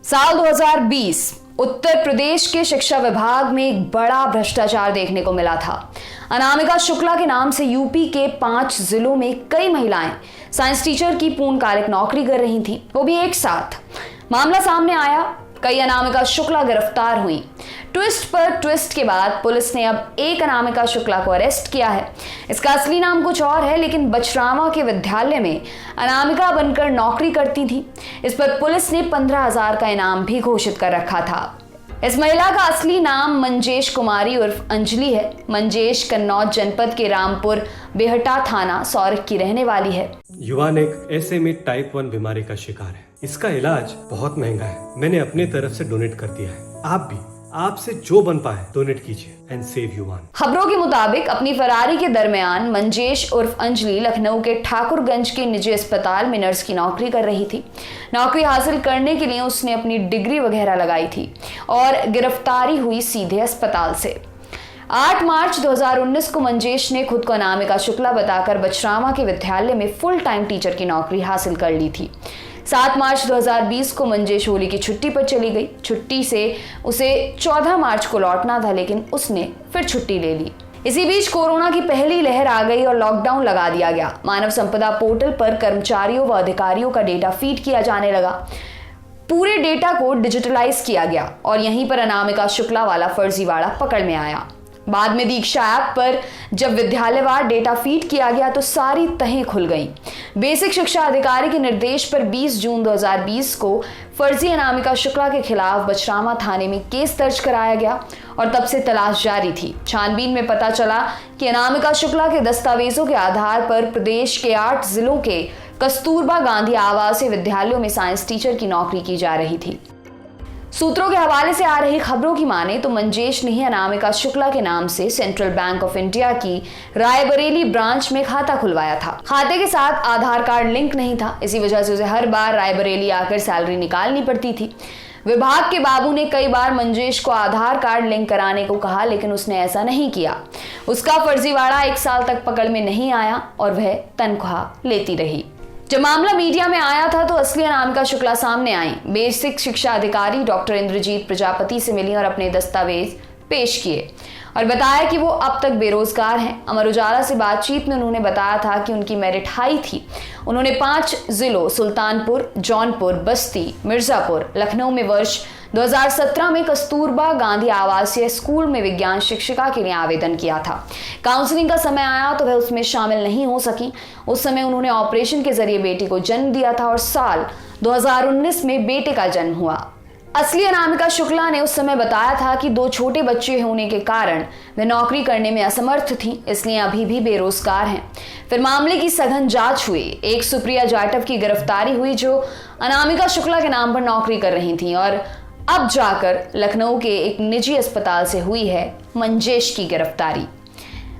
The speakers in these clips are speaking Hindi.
साल 2020 उत्तर प्रदेश के शिक्षा विभाग में एक बड़ा भ्रष्टाचार देखने को मिला था। अनामिका शुक्ला के नाम से यूपी के 5 जिलों में कई महिलाएं साइंस टीचर की पूर्णकालिक नौकरी कर रही थीं, वो भी एक साथ। मामला सामने आया, कई अनामिका शुक्ला गिरफ्तार हुई। ट्विस्ट पर ट्विस्ट के बाद पुलिस ने अब एक अनामिका शुक्ला को अरेस्ट किया है। इसका असली नाम कुछ और है, लेकिन बछरावा के विद्यालय में अनामिका बनकर नौकरी करती थी। इस पर पुलिस ने 15,000 का इनाम भी घोषित कर रखा था। इस महिला का असली नाम मंजेश कुमारी उर्फ अंजलि है। मंजेश कन्नौज जनपद के रामपुर बेहटा थाना सौरख की रहने वाली है। युवान एक SMA टाइप 1 बीमारी का शिकार है। इसका इलाज बहुत महंगा है। मैंने अपनी तरफ से डोनेट कर दिया है। आप भी आपसे जो बन पाए डोनेट कीजिए एंड सेव युवान। खबरों के मुताबिक अपनी फरारी के दरमियान मंजेश उर्फ अंजलि लखनऊ के ठाकुरगंज के निजी अस्पताल में नर्स की नौकरी कर रही थी। नौकरी हासिल करने के लिए उसने अपनी डिग्री वगैरह लगाई थी और गिरफ्तारी हुई सीधे अस्पताल से। 8 मार्च 2019 को मंजेश ने खुद को अनामिका शुक्ला बताकर बछरावा के विद्यालय में फुल टाइम टीचर की नौकरी हासिल कर ली थी। 7 मार्च 2020 को मंजेश होली की छुट्टी पर चली गई। छुट्टी से उसे 14 मार्च को लौटना था, लेकिन उसने फिर छुट्टी ले ली। इसी बीच कोरोना की पहली लहर आ गई और लॉकडाउन लगा दिया गया। मानव संपदा पोर्टल पर कर्मचारियों व अधिकारियों का डेटा फीड किया जाने लगा। पूरे डेटा को डिजिटलाइज किया गया और यहीं पर अनामिका शुक्ला वाला फर्जीवाड़ा पकड़ में आया। बाद में दीक्षा ऐप पर जब विद्यालयवार डेटा फीड किया गया तो सारी तहें खुल गईं। बेसिक शिक्षा अधिकारी के निर्देश पर 20 जून 2020 को फर्जी अनामिका शुक्ला के खिलाफ बछरावा थाने में केस दर्ज कराया गया और तब से तलाश जारी थी। छानबीन में पता चला कि अनामिका शुक्ला के दस्तावेजों के आधार पर प्रदेश के 8 जिलों के कस्तूरबा गांधी आवासीय विद्यालयों में साइंस टीचर की नौकरी की जा रही थी। सूत्रों के हवाले से आ रही खबरों की माने तो मंजेश ने ही अनामिका शुक्ला के नाम से सेंट्रल बैंक ऑफ इंडिया की रायबरेली ब्रांच में खाता खुलवाया था। खाते के साथ आधार कार्ड लिंक नहीं था, इसी वजह से उसे हर बार रायबरेली आकर सैलरी निकालनी पड़ती थी। विभाग के बाबू ने कई बार मंजेश को आधार कार्ड लिंक कराने को कहा, लेकिन उसने ऐसा नहीं किया। उसका फर्जीवाड़ा 1 साल तक पकड़ में नहीं आया और वह तनख्वाह लेती रही। जब मामला मीडिया में आया था तो असली अनामिका शुक्ला सामने आई। बेसिक शिक्षा अधिकारी डॉक्टर इंद्रजीत प्रजापति से मिली और अपने दस्तावेज पेश किए और बताया कि वो अब तक बेरोजगार हैं। अमर उजाला से बातचीत में उन्होंने बताया था कि उनकी मेरिट हाई थी। उन्होंने 5 जिलों सुल्तानपुर, जौनपुर, बस्ती, मिर्जापुर, लखनऊ में वर्ष 2017 में कस्तूरबा गांधी आवासीय स्कूल में विज्ञान शिक्षिका के लिए आवेदन किया था। काउंसलिंग का समय आया तो वह उसमें शामिल नहीं हो सकी। उस समय उन्होंने ऑपरेशन के जरिए बेटी को जन्म दिया था और साल 2019 में बेटे का जन्म हुआ। असली अनामिका शुक्ला ने उस समय बताया था कि 2 छोटे बच्चे होने के कारण वे नौकरी करने में असमर्थ थी, इसलिए अभी भी बेरोजगार हैं। फिर मामले की सघन जांच हुई। एक सुप्रिया जाटव की गिरफ्तारी हुई जो अनामिका शुक्ला के नाम पर नौकरी कर रही थी और अब जाकर लखनऊ के एक निजी अस्पताल से हुई है मंजेश की गिरफ्तारी।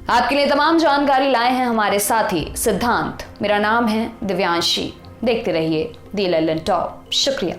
आपके लिए तमाम जानकारी लाए हैं हमारे साथी सिद्धांत। मेरा नाम है दिव्यांशी। देखते रहिए दी लल्लन टॉप। शुक्रिया।